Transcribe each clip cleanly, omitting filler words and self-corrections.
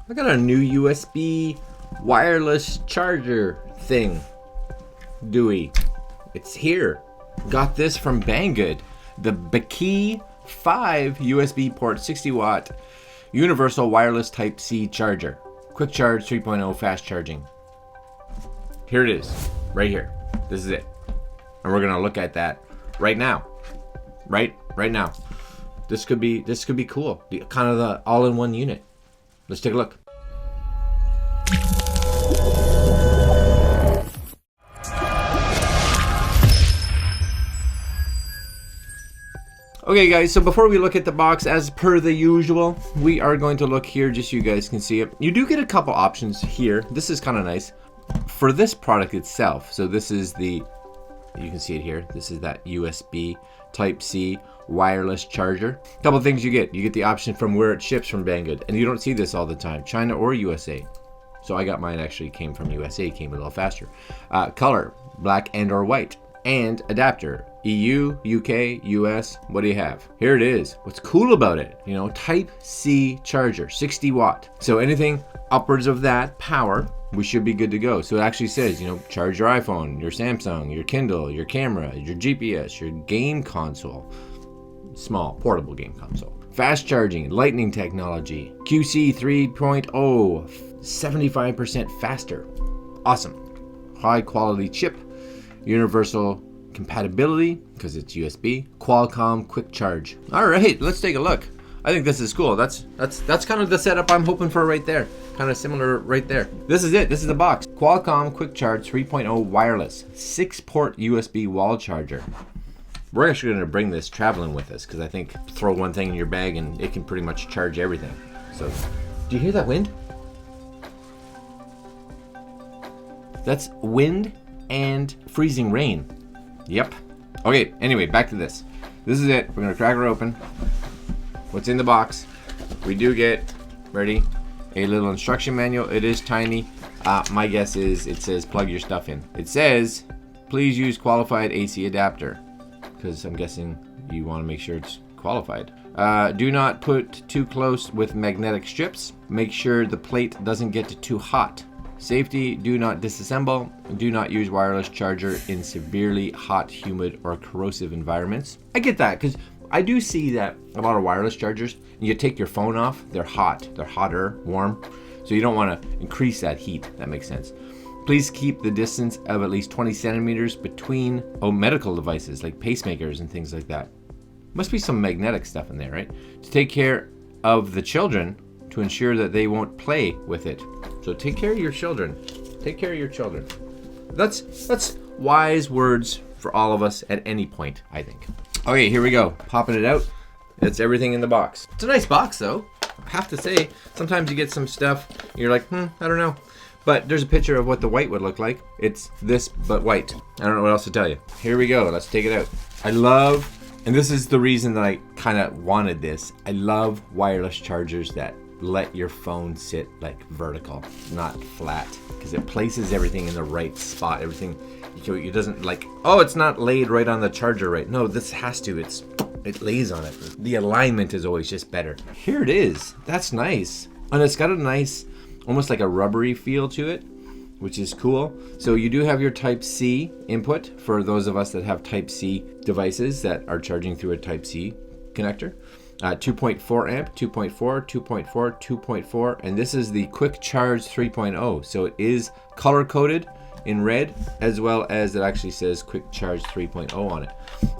I got a new USB wireless charger thing. Dewey. It's here. Got this from Banggood. The Bakeey 5 USB port 60 watt universal wireless type C charger. Quick charge 3.0 fast charging. Here it is. Right here. This is it. And we're gonna look at that right now. Right now. This could be cool. Kind of the all-in-one unit. Let's take a look. Okay guys, so before we look at the box, as per the usual, we are going to look here just so you guys can see it. You do get a couple options here. This is kind of nice. For this product itself, so this is the, you can see it here, this is that USB Type-C wireless charger. A couple things you get. You get the option from where it ships from Banggood, and you don't see this all the time, China or USA. So I got mine actually came from USA, came a little faster. Color, black and or white. And adapter, EU, UK, US, what do you have? Here it is. What's cool about it, you know, Type-C charger, 60 watt. So anything upwards of that power, we should be good to go. So it actually says, you know, charge your iPhone, your Samsung, your Kindle, your camera, your GPS, your game console. Small, portable game console. Fast charging, lightning technology, QC 3.0, 75% faster. Awesome. High quality chip. Universal compatibility because it's USB. Qualcomm quick charge. All right, let's take a look. I think this is cool. That's kind of the setup I'm hoping for right there. Kind of similar right there. This is it. This is the box. Qualcomm quick charge 3.0 wireless 6-port USB wall charger. We're actually going to bring this traveling with us because I think throw one thing in your bag and it can pretty much charge everything. So, do you hear that wind? That's wind and freezing rain. Yep. Okay, anyway, back to this. This is it. We're gonna crack her open. What's in the box? We do get, ready, a little instruction manual. It is tiny. My guess is it says plug your stuff in. It says, please use qualified AC adapter, because I'm guessing you want to make sure it's qualified. Do not put too close with magnetic strips. Make sure the plate doesn't get too hot. Safety, do not disassemble. Do not use wireless charger in severely hot, humid, or corrosive environments. I get that, because I do see that a lot of wireless chargers, you take your phone off, they're hot. They're hotter, warm. So you don't want to increase that heat. That makes sense. Please keep the distance of at least 20 centimeters between medical devices like pacemakers and things like that. Must be some magnetic stuff in there, right? To take care of the children, to ensure that they won't play with it. So take care of your children. Take care of your children. That's wise words for all of us at any point, I think. Okay, here we go. Popping it out. It's everything in the box. It's a nice box though. I have to say, sometimes you get some stuff, you're like, I don't know. But there's a picture of what the white would look like. It's this, but white. I don't know what else to tell you. Here we go, let's take it out. I love, and this is the reason that I kind of wanted this. I love wireless chargers that let your phone sit like vertical, not flat, because it places everything in the right spot. Everything, it doesn't like, oh, it's not laid right on the charger right. No, this has to, it lays on it. The alignment is always just better. Here it is. That's nice. And it's got a nice, almost like a rubbery feel to it, which is cool. So you do have your Type-C input for those of us that have Type-C devices that are charging through a Type-C connector. 2.4 amp, 2.4, 2.4, 2.4, and this is the Quick Charge 3.0. So it is color coded in red, as well as it actually says Quick Charge 3.0 on it.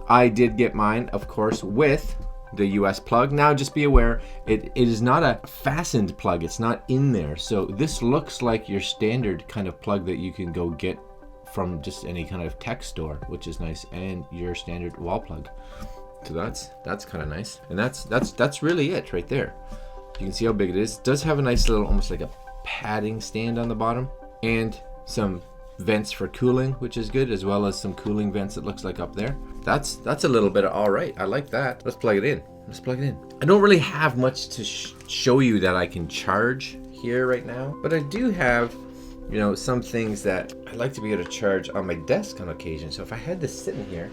I did get mine, of course, with the US plug. Now just be aware, it is not a fastened plug, it's not in there. So this looks like your standard kind of plug that you can go get from just any kind of tech store, which is nice, and your standard wall plug. So that's kind of nice, and that's really it right there. You can see how big it is. It does have a nice little, almost like a padding stand on the bottom, and some vents for cooling, which is good, as well as some cooling vents, it looks like, up there. That's a little bit of all right. I like that. Let's plug it in. Let's plug it in. I don't really have much to show you that I can charge here right now, but I do have, you know, some things that I like to be able to charge on my desk on occasion. So if I had this sitting here,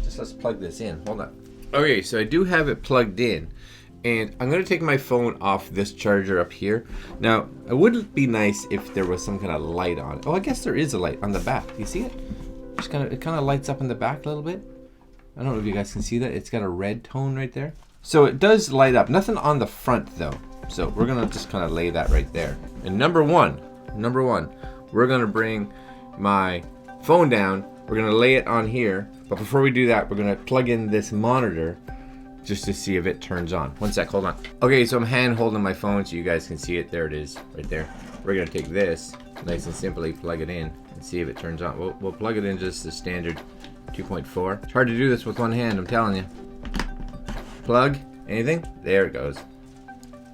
just let's plug this in. Hold on. Okay, so I do have it plugged in, And I'm going to take my phone off this charger up here. Now, it would be nice if there was some kind of light on it. Oh, I guess there is a light on the back. You see it? It kind of lights up in the back a little bit. I don't know if you guys can see that. It's got a red tone right there. So it does light up. Nothing on the front though. So we're going to just kind of lay that right there. And number one, we're going to bring my phone down. We're going to lay it on here. But before we do that, we're going to plug in this monitor just to see if it turns on. One sec, hold on. Okay, so I'm hand holding my phone so you guys can see it. There it is, right there. We're gonna take this, nice and simply plug it in and see if it turns on. We'll plug it in just the standard 2.4. It's hard to do this with one hand, I'm telling you. Plug, anything? There it goes.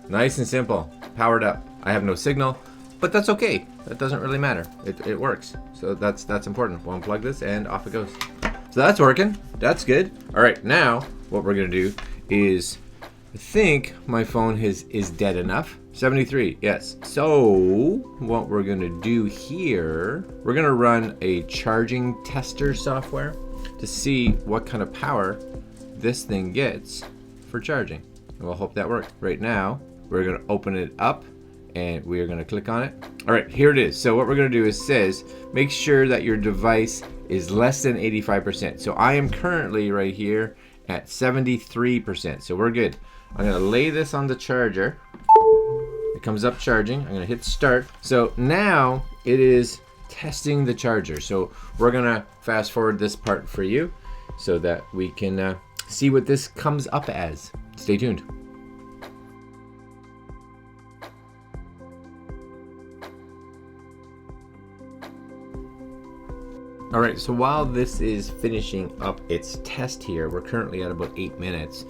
Nice and simple, powered up. I have no signal, but that's okay. That doesn't really matter. It works. So that's important. We'll unplug this and off it goes. So that's working, that's good. All right, now what we're gonna do is, I think my phone is dead enough. 73, yes. So what we're gonna do here, we're gonna run a charging tester software to see what kind of power this thing gets for charging. And we'll hope that works. Right now, we're gonna open it up and we are gonna click on it. All right, here it is. So what we're gonna do is says, make sure that your device is less than 85%. So I am currently right here at 73%, so we're good. I'm gonna lay this on the charger. It comes up charging. I'm gonna hit start. So now it is testing the charger. So we're gonna fast forward this part for you so that we can see what this comes up as. Stay tuned. All right, so while this is finishing up its test here, we're currently at about 8 minutes.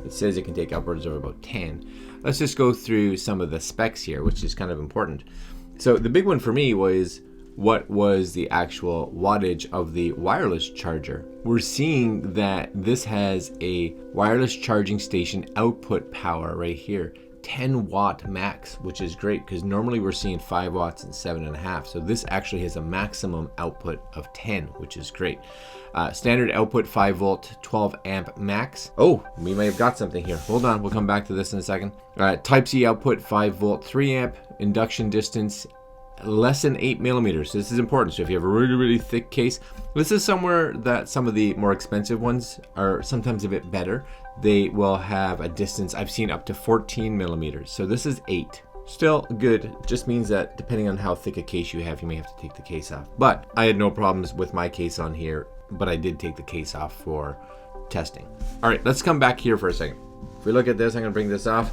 It says it can take upwards of about 10. Let's just go through some of the specs here, which is kind of important. So the big one for me was, what was the actual wattage of the wireless charger? We're seeing that this has a wireless charging station output power right here. 10 watt max, which is great because normally we're seeing 5 watts and 7.5. So this actually has a maximum output of 10, which is great. Standard output 5 volt, 12 amp max. Oh, we may have got something here. Hold on, we'll come back to this in a second. Type C output 5 volt, 3 amp. Induction distance less than 8 millimeters. So this is important. So if you have a really thick case, this is somewhere that some of the more expensive ones are sometimes a bit better. They will have a distance I've seen up to 14 millimeters. So this is 8. Still good. Just means that depending on how thick a case you have, you may have to take the case off. But I had no problems with my case on here, but I did take the case off for testing. All right, let's come back here for a second. If we look at this, I'm gonna bring this off.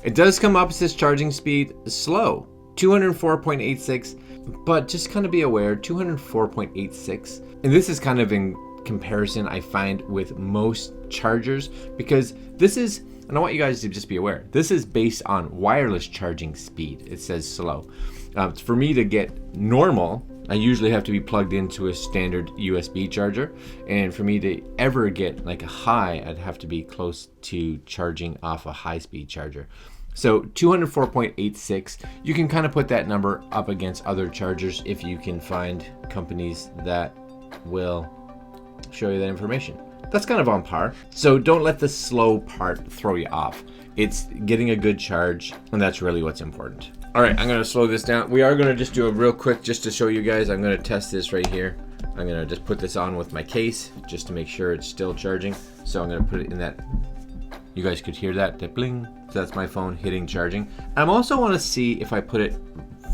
It does come up, it says charging speed slow, 204.86, but just kind of be aware, 204.86. And this is kind of in comparison I find with most chargers, because this is, and I want you guys to just be aware, this is based on wireless charging speed. It says slow. For me to get normal, I usually have to be plugged into a standard USB charger, and for me to ever get like a high, I'd have to be close to charging off a high-speed charger. So 204.86, you can kind of put that number up against other chargers if you can find companies that will show you that information. That's kind of on par. So don't let the slow part throw you off. It's getting a good charge, and that's really what's important. All right, I'm gonna slow this down. We are gonna just do a real quick, just to show you guys, I'm gonna test this right here. I'm gonna just put this on with my case, just to make sure it's still charging. So I'm gonna put it in that, you guys could hear that, that bling. So that's my phone hitting charging. I also wanna see if I put it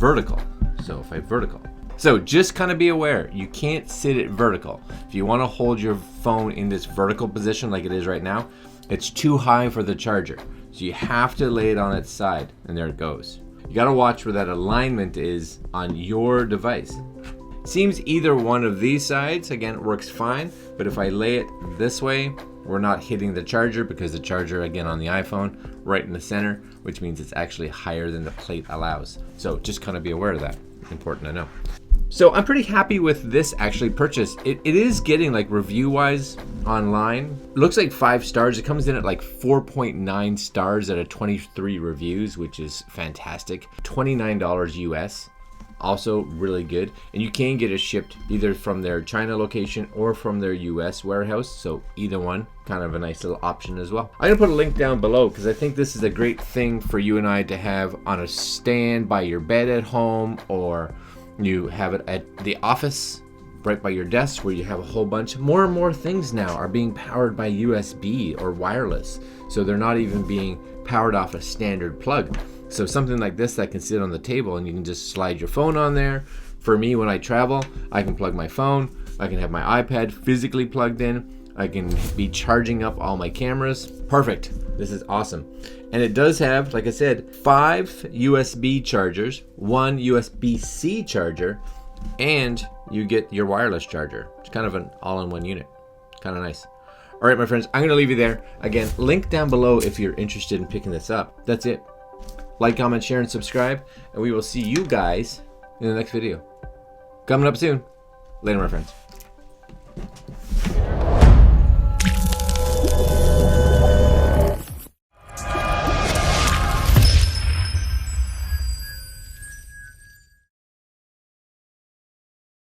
vertical. So if I vertical. So just kind of be aware, you can't sit it vertical. If you want to hold your phone in this vertical position like it is right now, it's too high for the charger. So you have to lay it on its side, and there it goes. You got to watch where that alignment is on your device. Seems either one of these sides, again, works fine, but if I lay it this way, we're not hitting the charger, because the charger, again, on the iPhone, right in the center, which means it's actually higher than the plate allows. So just kind of be aware of that. Important to know. So I'm pretty happy with this actually purchase. It is getting, like, review wise online, it looks like 5 stars. It comes in at like 4.9 stars out of 23 reviews, which is fantastic. $29 US. also really good. And you can get it shipped either from their China location or from their US warehouse. So either one, kind of a nice little option as well. I'm gonna put a link down below because I think this is a great thing for you and I to have on a stand by your bed at home, or you have it at the office right by your desk where you have a whole bunch. More and more things now are being powered by USB or wireless. So they're not even being powered off a standard plug. So something like this that can sit on the table and you can just slide your phone on there. For me, when I travel, I can plug my phone, I can have my iPad physically plugged in, I can be charging up all my cameras. Perfect. This is awesome. And it does have, like I said, 5 USB chargers, 1 USB-C charger, and you get your wireless charger. It's kind of an all-in-one unit. Kind of nice. All right, my friends, I'm going to leave you there. Again, link down below if you're interested in picking this up. That's it. Like, comment, share, and subscribe, and we will see you guys in the next video. Coming up soon. Later, my friends.